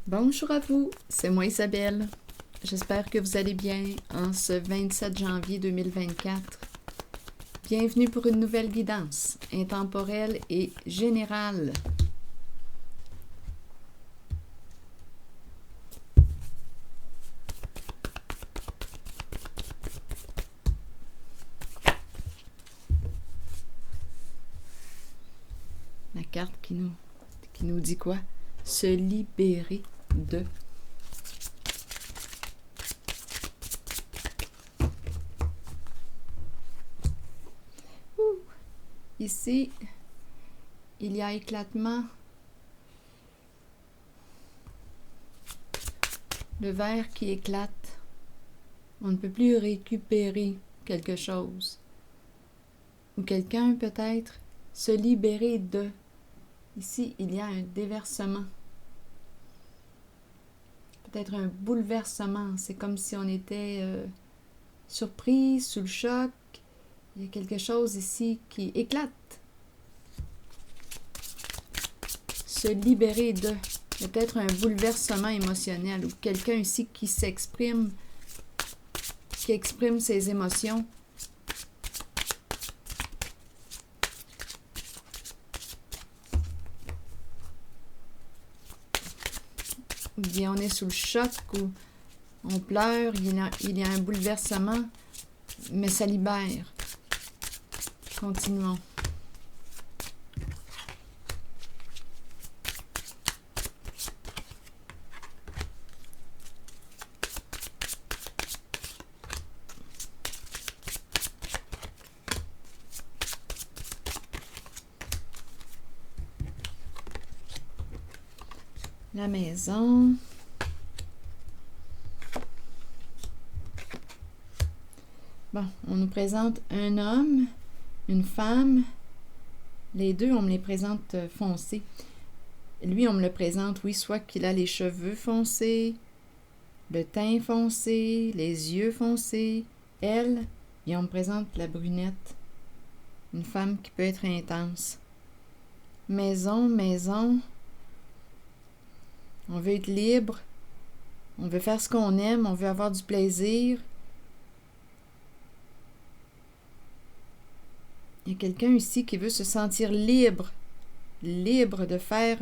Bonjour à vous, c'est moi Isabelle. J'espère que vous allez bien en ce 27 janvier 2024. Bienvenue pour une nouvelle guidance intemporelle et générale. La carte qui nous dit quoi? Se libérer de. Ici, il y a éclatement. Le verre qui éclate. On ne peut plus récupérer quelque chose. Ou quelqu'un peut-être se libérer de. Ici, il y a un déversement. Peut-être un bouleversement. C'est comme si on était surpris, sous le choc. Il y a quelque chose ici qui éclate. Se libérer de. Il y a peut-être un bouleversement émotionnel ou quelqu'un ici qui s'exprime, qui exprime ses émotions. Ou bien on est sous le choc ou on pleure, il y a un bouleversement, mais ça libère. Continuons. La maison. Bon, on nous présente un homme, une femme. Les deux, on me les présente foncés. Lui, on me le présente, oui, soit qu'il a les cheveux foncés, le teint foncé, les yeux foncés. Elle, et on me présente la brunette. Une femme qui peut être intense. Maison, maison. On veut être libre. On veut faire ce qu'on aime. On veut avoir du plaisir. Il y a quelqu'un ici qui veut se sentir libre. Libre de faire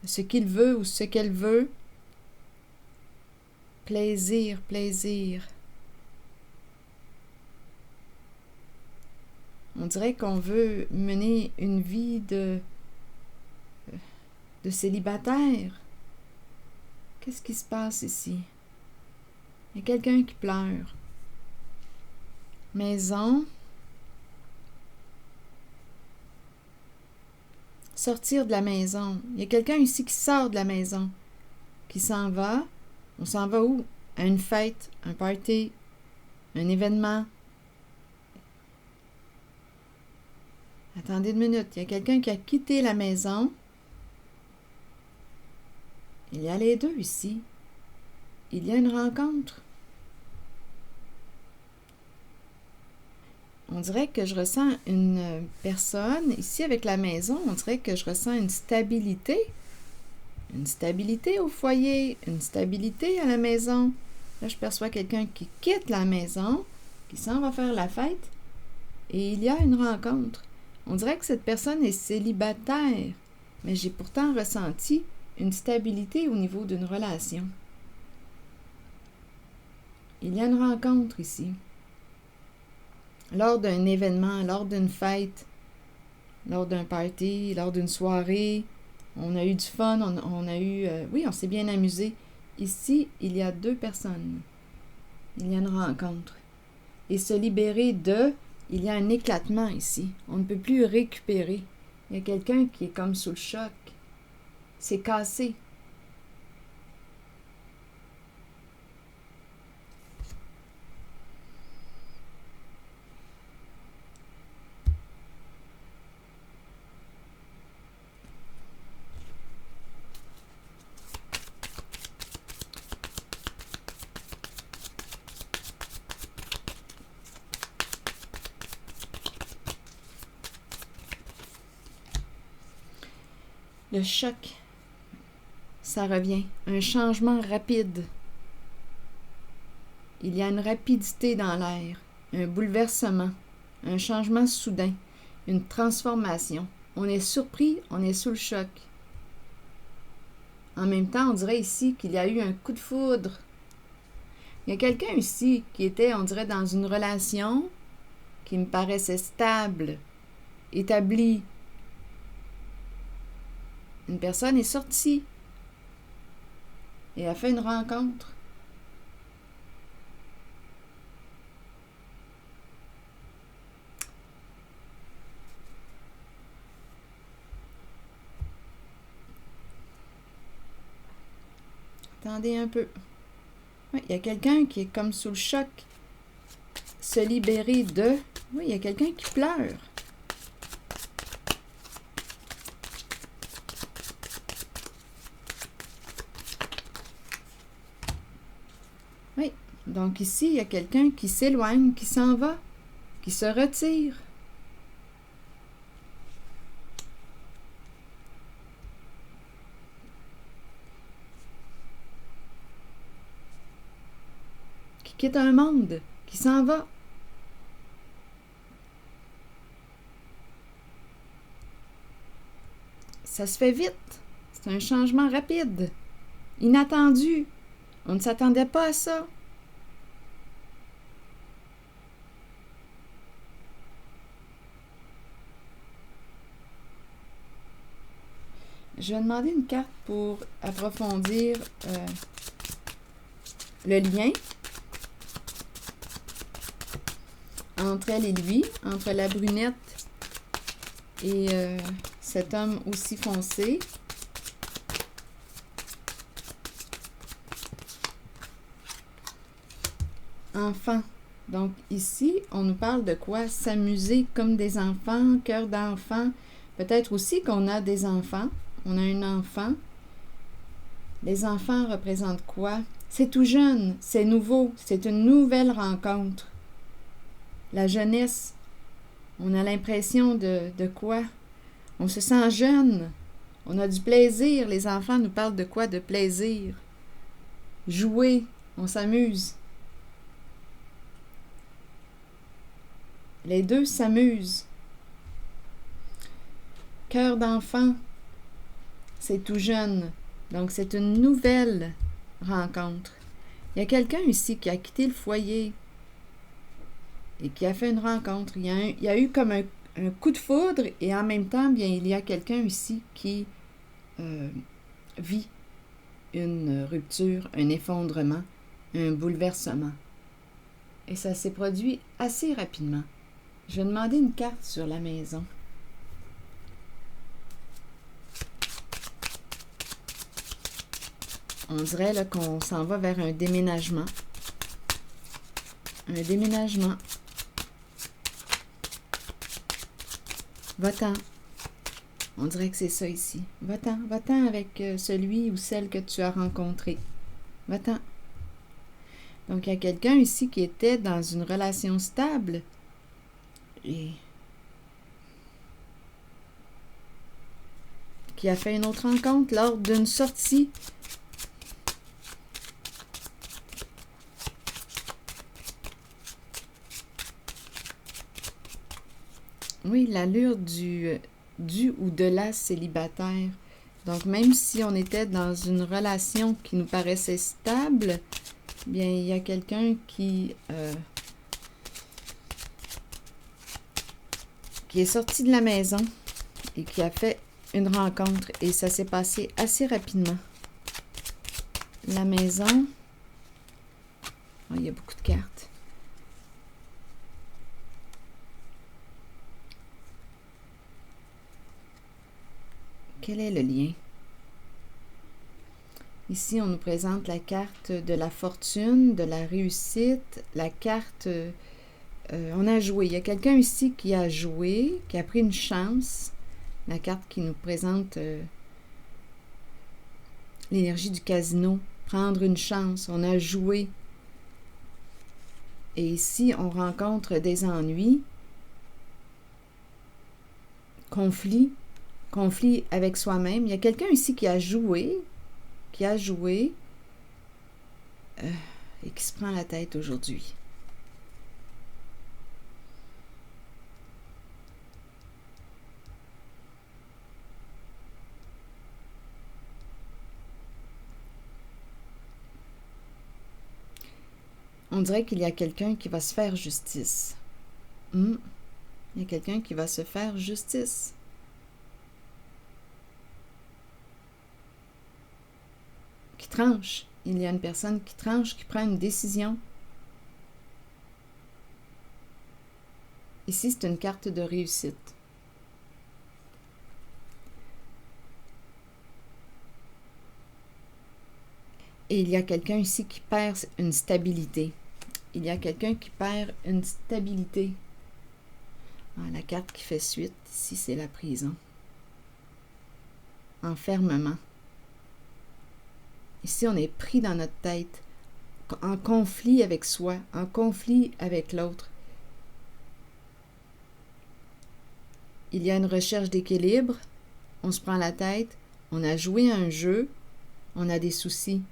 ce qu'il veut ou ce qu'elle veut. Plaisir, plaisir. On dirait qu'on veut mener une vie de célibataire. Qu'est-ce qui se passe ici? Il y a quelqu'un qui pleure. Maison. Sortir de la maison. Il y a quelqu'un ici qui sort de la maison, qui s'en va. On s'en va où? À une fête, un party, un événement. Attendez une minute. Il y a quelqu'un qui a quitté la maison. Il y a les deux ici. Il y a une rencontre. On dirait que je ressens une personne, ici avec la maison, on dirait que je ressens une stabilité. Une stabilité au foyer, une stabilité à la maison. Là, je perçois quelqu'un qui quitte la maison, qui s'en va faire la fête, et il y a une rencontre. On dirait que cette personne est célibataire, mais j'ai pourtant ressenti une stabilité au niveau d'une relation. Il y a une rencontre ici. Lors d'un événement, lors d'une fête, lors d'un party, lors d'une soirée, on a eu du fun, on a eu... oui, on s'est bien amusé. Ici, il y a deux personnes. Il y a une rencontre. Et se libérer de... Il y a un éclatement ici. On ne peut plus récupérer. Il y a quelqu'un qui est comme sous le choc. C'est cassé. Le choc. ça revient. Un changement rapide. Il y a une rapidité dans l'air, un bouleversement, un changement soudain, une transformation. On est surpris, on est sous le choc. En même temps, on dirait ici qu'il y a eu un coup de foudre. Il y a quelqu'un ici qui était, on dirait, dans une relation qui me paraissait stable, établie. Une personne est sortie et a fait une rencontre. Attendez un peu. Oui, il y a quelqu'un qui est comme sous le choc. Se libérer de... Oui, il y a quelqu'un qui pleure. Oui, donc ici, il y a quelqu'un qui s'éloigne, qui s'en va, qui se retire. Qui quitte un monde, qui s'en va. Ça se fait vite. C'est un changement rapide, inattendu. On ne s'attendait pas à ça. Je vais demander une carte pour approfondir le lien entre elle et lui, entre la brunette et cet homme aussi foncé. Enfant. Donc ici, on nous parle de quoi? S'amuser comme des enfants, cœur d'enfant. Peut-être aussi qu'on a des enfants. On a un enfant. Les enfants représentent quoi? C'est tout jeune, c'est nouveau, c'est une nouvelle rencontre. La jeunesse, on a l'impression de quoi? On se sent jeune, on a du plaisir. Les enfants nous parlent de quoi? De plaisir. Jouer, on s'amuse. Les deux s'amusent. Cœur d'enfant, c'est tout jeune. Donc, c'est une nouvelle rencontre. Il y a quelqu'un ici qui a quitté le foyer et qui a fait une rencontre. Il y a eu comme un coup de foudre et en même temps, bien, il y a quelqu'un ici qui vit une rupture, un effondrement, un bouleversement. Et ça s'est produit assez rapidement. Je vais demander une carte sur la maison. On dirait là, qu'on s'en va vers un déménagement. Un déménagement. Va-t'en. On dirait que c'est ça ici. Va-t'en. Va-t'en avec celui ou celle que tu as rencontré. Va-t'en. Donc, il y a quelqu'un ici qui était dans une relation stable et qui a fait une autre rencontre lors d'une sortie. Oui, l'allure du ou de la célibataire. Donc, même si on était dans une relation qui nous paraissait stable, bien, il y a quelqu'un qui est sorti de la maison et qui a fait une rencontre. Et ça s'est passé assez rapidement. La maison. Oh, il y a beaucoup de cartes. Quel est le lien? Ici, on nous présente la carte de la fortune, de la réussite, la carte... on a joué. Il y a quelqu'un ici qui a joué, qui a pris une chance. La carte qui nous présente l'énergie du casino. Prendre une chance. On a joué. Et ici, on rencontre des ennuis. Conflit avec soi-même. Il y a quelqu'un ici qui a joué qui a joué et qui se prend la tête aujourd'hui. On dirait qu'il y a quelqu'un qui va se faire justice. Il y a quelqu'un qui va se faire justice. Qui tranche. Il y a une personne qui tranche, qui prend une décision. Ici, c'est une carte de réussite. Et il y a quelqu'un ici qui perd une stabilité. Il y a quelqu'un qui perd une stabilité. La carte qui fait suite, ici, c'est la prison. Enfermement. Ici, on est pris dans notre tête, en conflit avec soi, en conflit avec l'autre. Il y a une recherche d'équilibre, on se prend la tête, on a joué à un jeu, on a des soucis.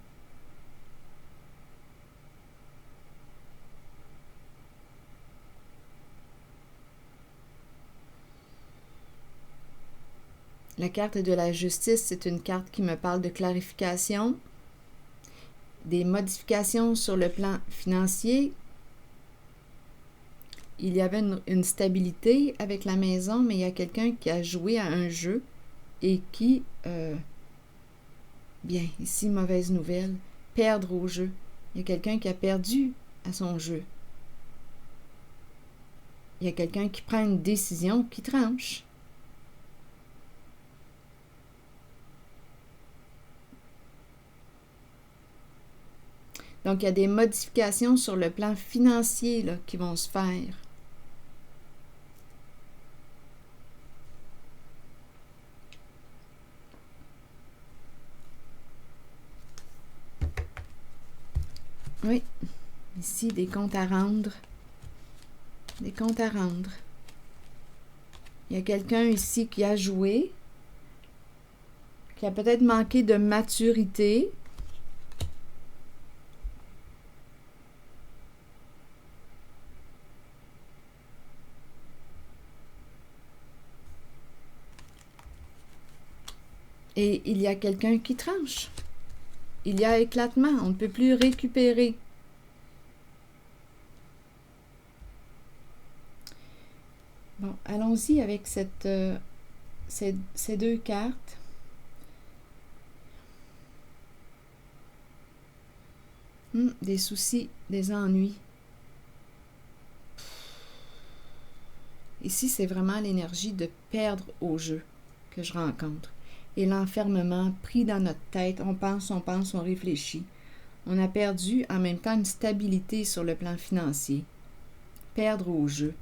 La carte de la justice, c'est une carte qui me parle de clarification, des modifications sur le plan financier. Il y avait une stabilité avec la maison, mais il y a quelqu'un qui a joué à un jeu et qui, bien, ici, mauvaise nouvelle, perdre au jeu. Il y a quelqu'un qui a perdu à son jeu. Il y a quelqu'un qui prend une décision qui tranche. Donc, il y a des modifications sur le plan financier là, qui vont se faire. Oui, ici, des comptes à rendre. Des comptes à rendre. Il y a quelqu'un ici qui a joué, qui a peut-être manqué de maturité. Et il y a quelqu'un qui tranche. Il y a éclatement, on ne peut plus récupérer. Bon, allons-y avec ces deux cartes. Des soucis, des ennuis. Ici, c'est vraiment l'énergie de perdre au jeu que je rencontre. Et l'enfermement pris dans notre tête, on pense, on réfléchit. On a perdu en même temps une stabilité sur le plan financier. Perdre au jeu.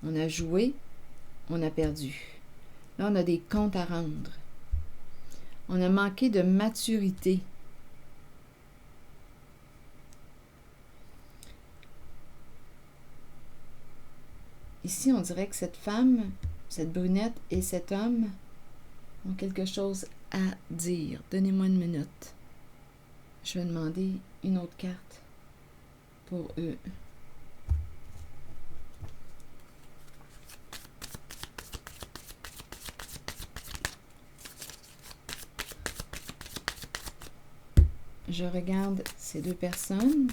On a joué, on a perdu. Là, on a des comptes à rendre. On a manqué de maturité. Ici, on dirait que cette femme, cette brunette et cet homme ont quelque chose à dire. Donnez-moi une minute. Je vais demander une autre carte pour eux. Je regarde ces deux personnes.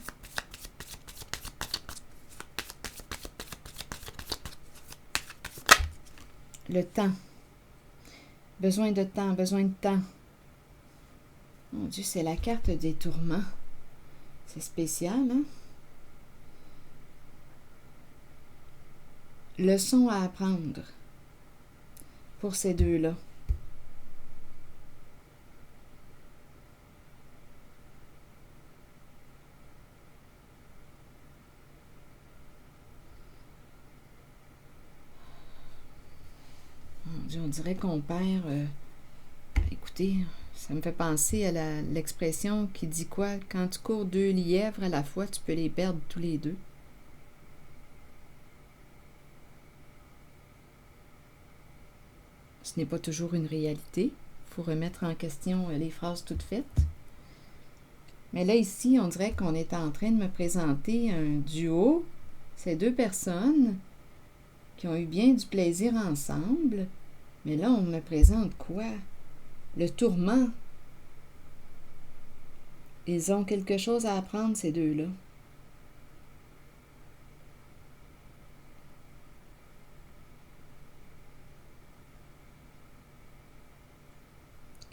Le temps. Besoin de temps, besoin de temps. Mon Dieu, c'est la carte des tourments. C'est spécial, hein? Leçon à apprendre pour ces deux-là. Mon Dieu, on dirait qu'on perd... écoutez, ça me fait penser à l'expression qui dit quoi? Quand tu cours deux lièvres à la fois, tu peux les perdre tous les deux. Ce n'est pas toujours une réalité. Il faut remettre en question les phrases toutes faites. Mais là, ici, on dirait qu'on est en train de me présenter un duo. C'est deux personnes qui ont eu bien du plaisir ensemble. Mais là, on me présente quoi? Le tourment. Ils ont quelque chose à apprendre, ces deux-là.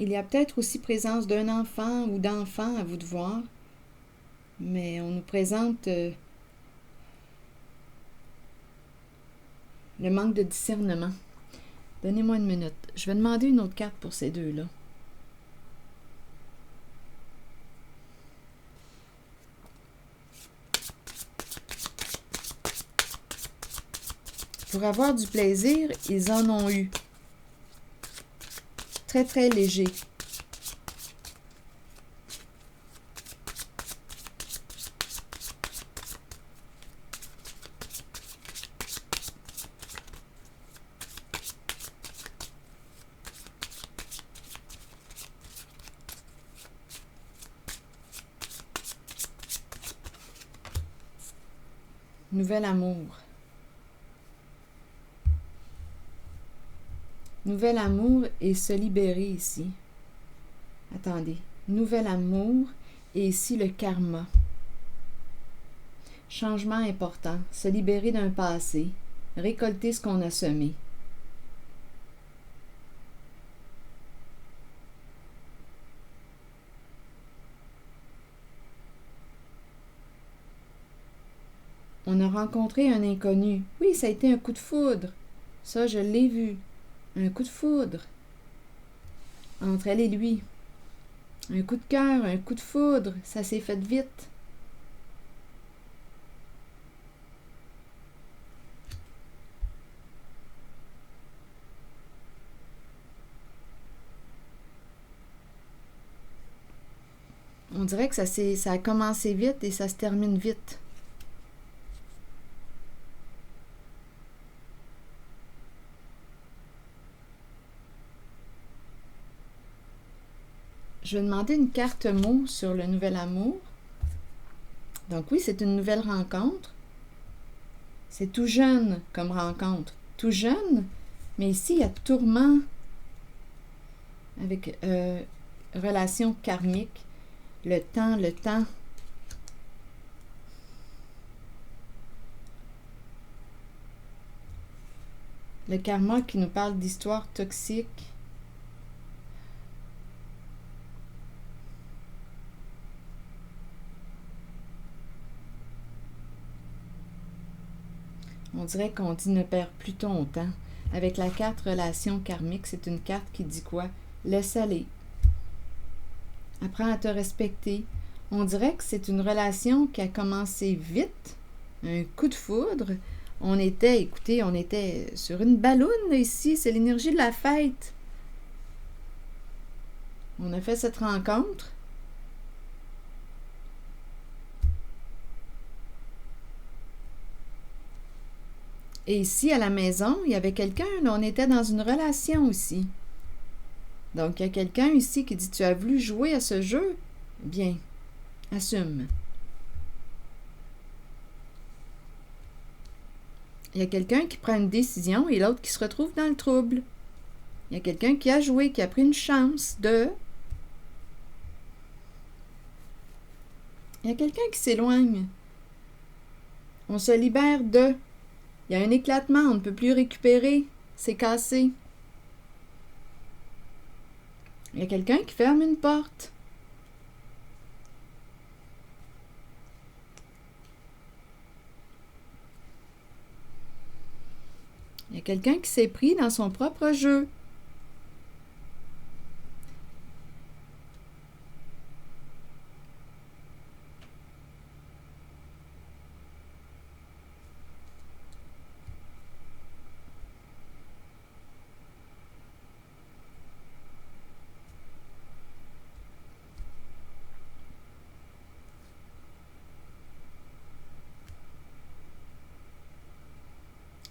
Il y a peut-être aussi présence d'un enfant ou d'enfants, à vous de voir. Mais on nous présente le manque de discernement. Donnez-moi une minute. Je vais demander une autre carte pour ces deux-là. Pour avoir du plaisir, ils en ont eu. Très, très léger. Nouvel amour. Nouvel amour et se libérer ici. Attendez. Nouvel amour et ici le karma. Changement important. Se libérer d'un passé. Récolter ce qu'on a semé. On a rencontré un inconnu. Oui, ça a été un coup de foudre. Ça, je l'ai vu. Un coup de foudre. Entre elle et lui. Un coup de cœur, un coup de foudre. Ça s'est fait vite. On dirait que ça a commencé vite et ça se termine vite. Je vais demander une carte mot sur le nouvel amour. Donc oui, c'est une nouvelle rencontre. C'est tout jeune comme rencontre. Tout jeune, mais ici, il y a tourment avec relation karmique. Le temps, le temps. Le karma qui nous parle d'histoires toxiques. On dirait qu'on dit ne perds plus ton temps. Avec la carte relation karmique, c'est une carte qui dit quoi? Laisse aller. Apprends à te respecter. On dirait que c'est une relation qui a commencé vite. Un coup de foudre. Écoutez, on était sur une balloune ici. C'est l'énergie de la fête. On a fait cette rencontre. Et ici, à la maison, il y avait quelqu'un, on était dans une relation aussi. Donc, il y a quelqu'un ici qui dit, tu as voulu jouer à ce jeu? Bien, assume. Il y a quelqu'un qui prend une décision et l'autre qui se retrouve dans le trouble. Il y a quelqu'un qui a joué, qui a pris une chance de... Il y a quelqu'un qui s'éloigne. On se libère de... Il y a un éclatement, on ne peut plus récupérer. C'est cassé. Il y a quelqu'un qui ferme une porte. Il y a quelqu'un qui s'est pris dans son propre jeu.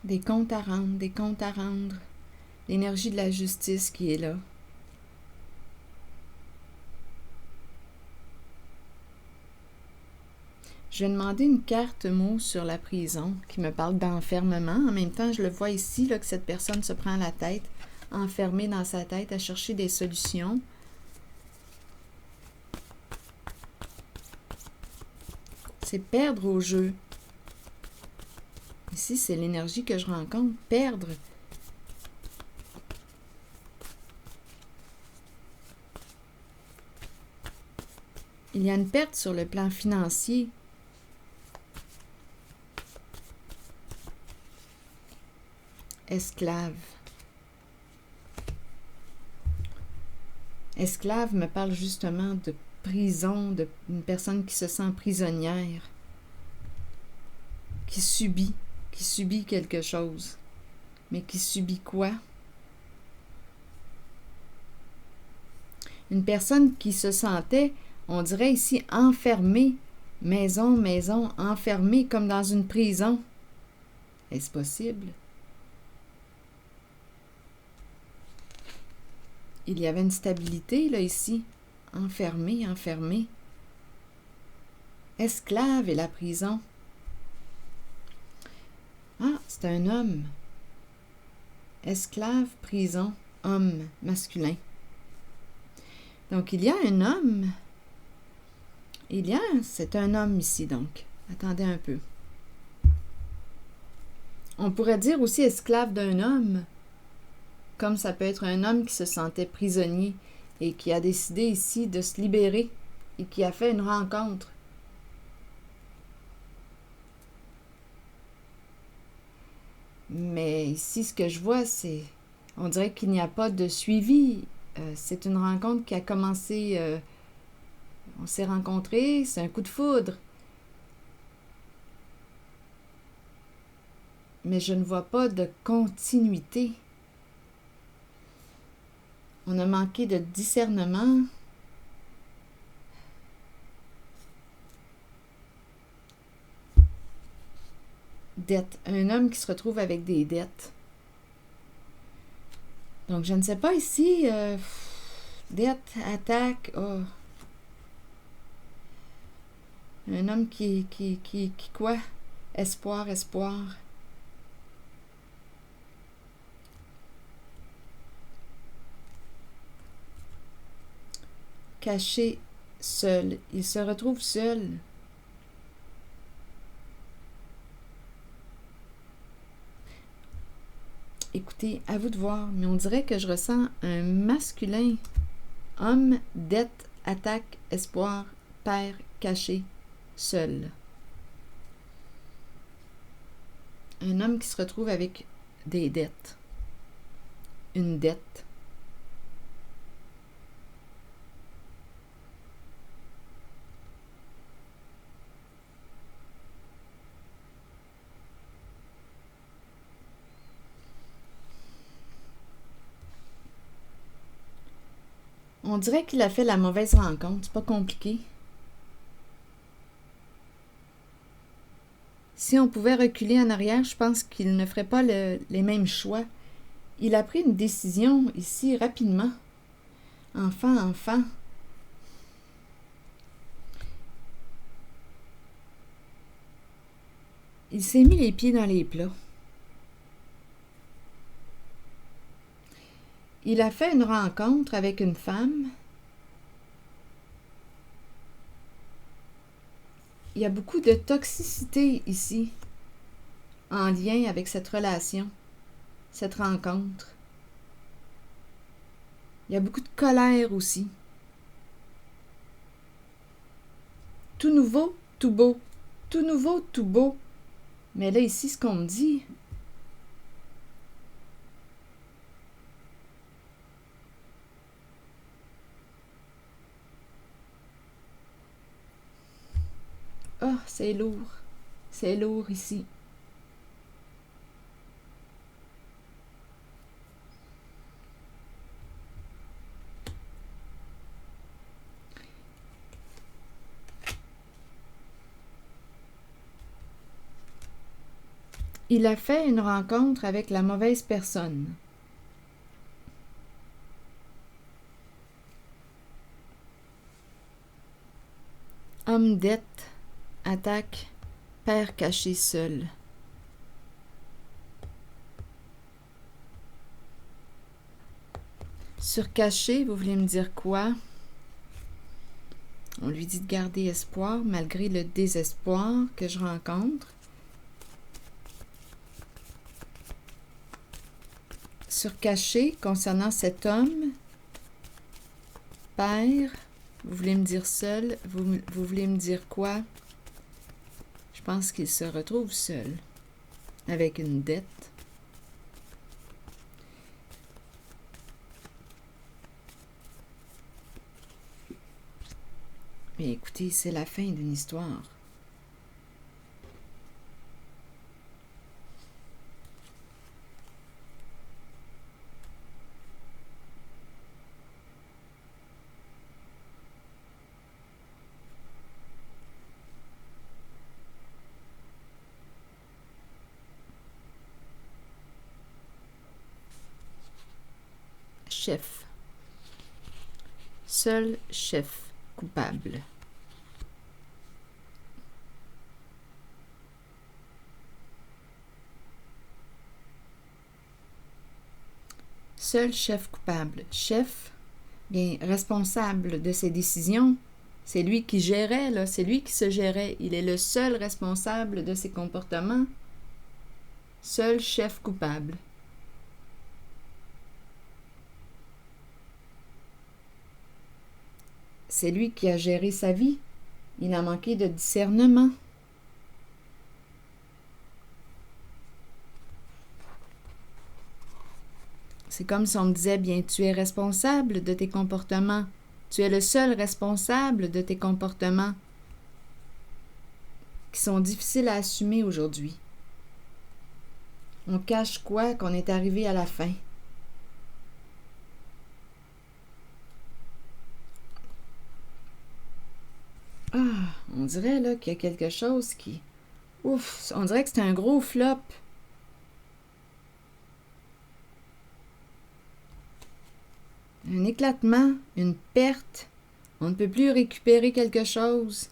Des comptes à rendre, des comptes à rendre. L'énergie de la justice qui est là. Je vais demander une carte mot sur la prison qui me parle d'enfermement. En même temps, je le vois ici là, que cette personne se prend la tête, enfermée dans sa tête à chercher des solutions. C'est perdre au jeu. Ici, c'est l'énergie que je rencontre. Perdre. Il y a une perte sur le plan financier. Esclave. Esclave me parle justement de prison, d'une personne qui se sent prisonnière, qui subit quelque chose. Mais qui subit quoi? Une personne qui se sentait, on dirait ici, enfermée, maison, enfermée comme dans une prison. Est-ce possible? Il y avait une stabilité, là, ici. Enfermé. Esclave et la prison. Ah, c'est un homme. Esclave, prison, homme, masculin. Donc, il y a un homme. C'est un homme ici, donc. Attendez un peu. On pourrait dire aussi esclave d'un homme, comme ça peut être un homme qui se sentait prisonnier et qui a décidé ici de se libérer et qui a fait une rencontre. Mais ici, ce que je vois, c'est... On dirait qu'il n'y a pas de suivi. C'est une rencontre qui a commencé... on s'est rencontrés, c'est un coup de foudre. Mais je ne vois pas de continuité. On a manqué de discernement. Dette. Un homme qui se retrouve avec des dettes. Donc, je ne sais pas ici. Dette, attaque. Oh. Un homme qui quoi? Espoir. Caché, seul. Il se retrouve seul. Écoutez, à vous de voir, mais on dirait que je ressens un masculin. Homme, dette, attaque, espoir, père, caché, seul. Un homme qui se retrouve avec des dettes. Une dette. On dirait qu'il a fait la mauvaise rencontre. C'est pas compliqué. Si on pouvait reculer en arrière, je pense qu'il ne ferait pas les mêmes choix. Il a pris une décision ici rapidement. Enfant. Il s'est mis les pieds dans les plats. Il a fait une rencontre avec une femme. Il y a beaucoup de toxicité ici, en lien avec cette relation, cette rencontre. Il y a beaucoup de colère aussi. Tout nouveau, tout beau. Tout nouveau, tout beau. Mais là, ici, ce qu'on me dit... Oh, c'est lourd. C'est lourd ici. Il a fait une rencontre avec la mauvaise personne. Homme dette. Attaque. Père caché seul. Surcaché, vous voulez me dire quoi? On lui dit de garder espoir malgré le désespoir que je rencontre. Surcaché, concernant cet homme. Père, vous voulez me dire seul? Vous voulez me dire quoi? Je pense qu'il se retrouve seul, avec une dette. Mais écoutez, c'est la fin d'une histoire. Chef. Seul chef coupable. Seul chef coupable. Chef, bien, responsable de ses décisions. C'est lui qui gérait, là. C'est lui qui se gérait. Il est le seul responsable de ses comportements. Seul chef coupable. C'est lui qui a géré sa vie. Il a manqué de discernement. C'est comme si on me disait, bien, tu es responsable de tes comportements. Tu es le seul responsable de tes comportements qui sont difficiles à assumer aujourd'hui. On cache quoi qu'on est arrivé à la fin? Ah, on dirait là qu'il y a quelque chose qui... Ouf, on dirait que c'est un gros flop. Un éclatement, une perte. On ne peut plus récupérer quelque chose.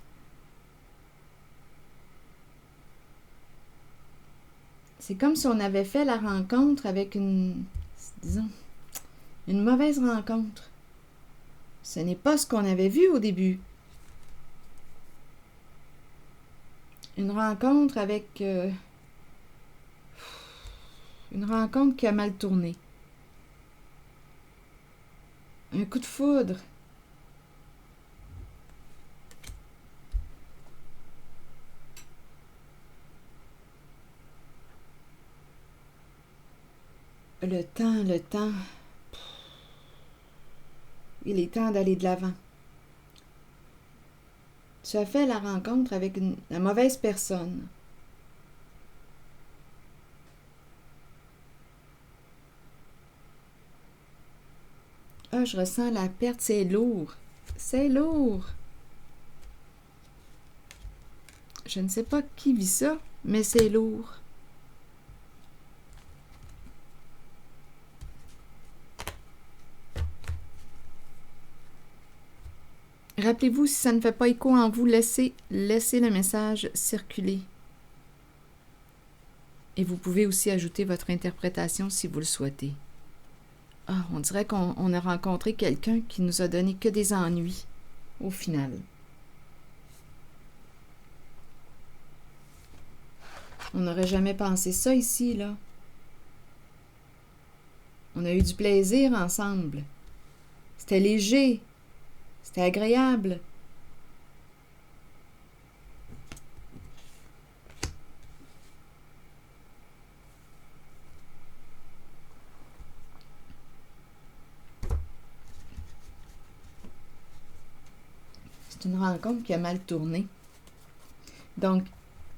C'est comme si on avait fait la rencontre avec disons, une mauvaise rencontre. Ce n'est pas ce qu'on avait vu au début. Une rencontre avec... une rencontre qui a mal tourné. Un coup de foudre. Le temps. Il est temps d'aller de l'avant. Tu as fait la rencontre avec la mauvaise personne. Ah, je ressens la perte, c'est lourd. C'est lourd. Je ne sais pas qui vit ça, mais c'est lourd. Rappelez-vous, si ça ne fait pas écho en vous, laissez le message circuler. Et vous pouvez aussi ajouter votre interprétation si vous le souhaitez. Ah, on dirait qu'on a rencontré quelqu'un qui nous a donné que des ennuis, au final. On n'aurait jamais pensé ça ici, là. On a eu du plaisir ensemble. C'était léger. C'était agréable. C'est une rencontre qui a mal tourné. Donc,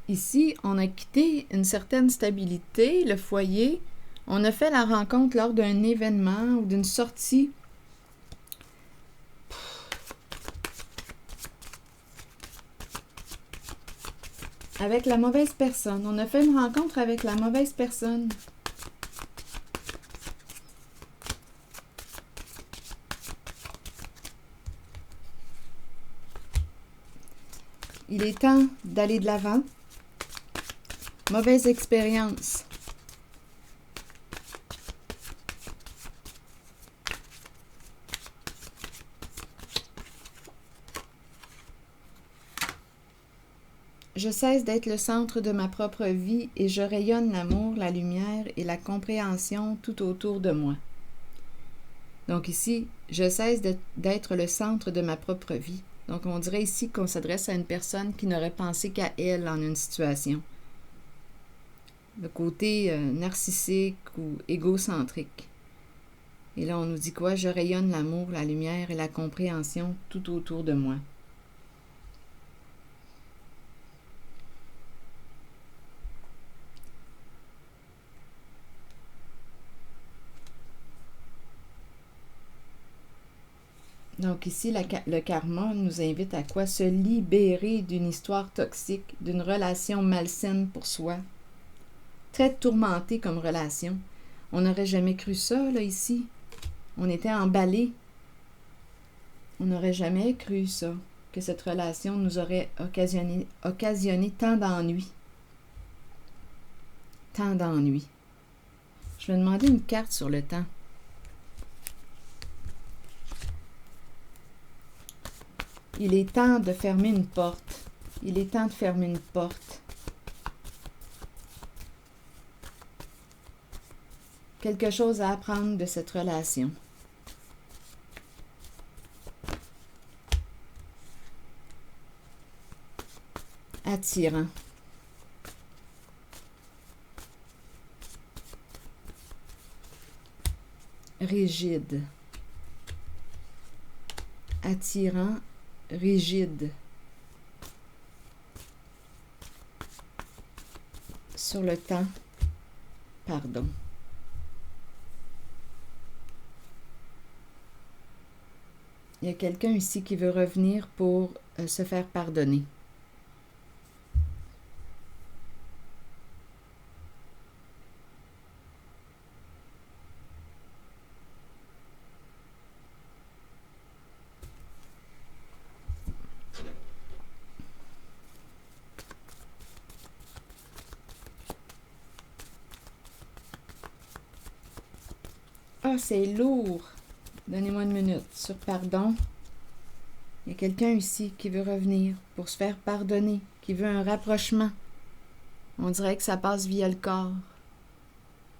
ici, on a quitté une certaine stabilité, le foyer. On a fait la rencontre lors d'un événement ou d'une sortie. Avec la mauvaise personne. On a fait une rencontre avec la mauvaise personne. Il est temps d'aller de l'avant. Mauvaise expérience. Je cesse d'être le centre de ma propre vie et je rayonne l'amour, la lumière et la compréhension tout autour de moi. Donc ici, je cesse d'être le centre de ma propre vie. Donc on dirait ici qu'on s'adresse à une personne qui n'aurait pensé qu'à elle en une situation. Le côté narcissique ou égocentrique. Et là, on nous dit quoi? Je rayonne l'amour, la lumière et la compréhension tout autour de moi. Donc ici, le karma nous invite à quoi? Se libérer d'une histoire toxique, d'une relation malsaine pour soi. Très tourmentée comme relation. On n'aurait jamais cru ça, là, ici. On était emballés. On n'aurait jamais cru ça, que cette relation nous aurait occasionné tant d'ennuis. Tant d'ennuis. Je vais demander une carte sur le temps. Il est temps de fermer une porte. Il est temps de fermer une porte. Quelque chose à apprendre de cette relation. Attirant. Rigide. Attirant, rigide. Sur le temps, pardon. Il y a quelqu'un ici qui veut revenir pour se faire pardonner. Ah, c'est lourd. Donnez-moi une minute. Sur pardon, il y a quelqu'un ici qui veut revenir pour se faire pardonner, qui veut un rapprochement. On dirait que ça passe via le corps.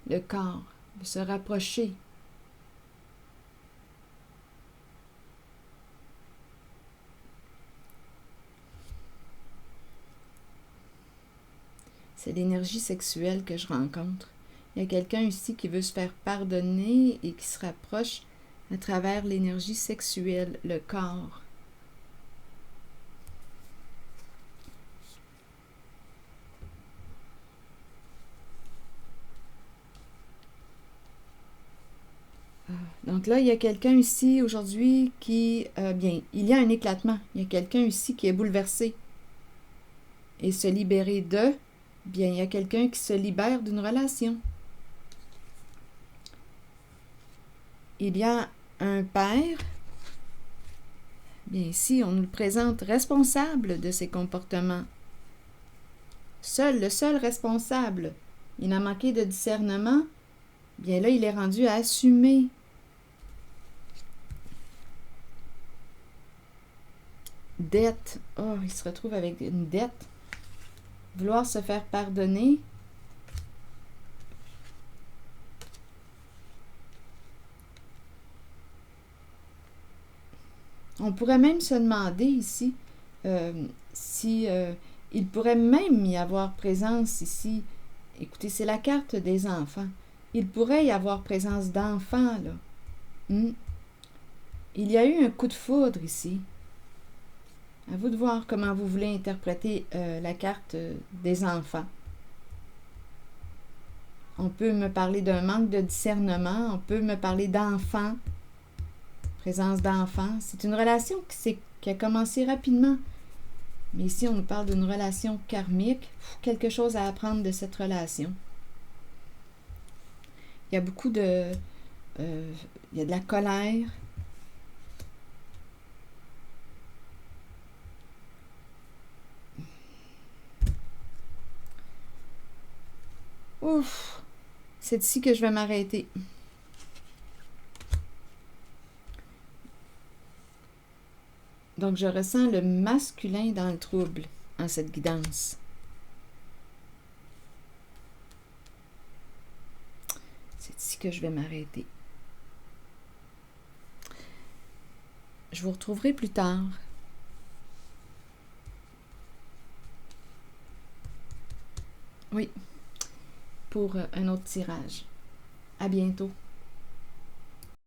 Le corps, de se rapprocher. C'est l'énergie sexuelle que je rencontre. Il y a quelqu'un ici qui veut se faire pardonner et qui se rapproche à travers l'énergie sexuelle, le corps. Donc là, il y a quelqu'un ici aujourd'hui qui... bien, il y a un éclatement. Il y a quelqu'un ici qui est bouleversé. Et se libérer de... Bien, il y a quelqu'un qui se libère d'une relation. Il y a un père, bien ici, on nous le présente responsable de ses comportements. Le seul responsable. Il a manqué de discernement. Bien là, il est rendu à assumer. Dette. Oh, il se retrouve avec une dette. Vouloir se faire pardonner. On pourrait même se demander ici si il pourrait même y avoir présence ici. Écoutez, c'est la carte des enfants. Il pourrait y avoir présence d'enfants, là. Il y a eu un coup de foudre ici. À vous de voir comment vous voulez interpréter la carte des enfants. On peut me parler d'un manque de discernement. On peut me parler d'enfants. Présence d'enfants. C'est une relation qui a commencé rapidement. Mais ici, on nous parle d'une relation karmique. Quelque chose à apprendre de cette relation. Il y a beaucoup de... il y a de la colère. Ouf! C'est ici que je vais m'arrêter. Donc, je ressens le masculin dans le trouble en cette guidance. C'est ici que je vais m'arrêter. Je vous retrouverai plus tard. Oui, pour un autre tirage. À bientôt.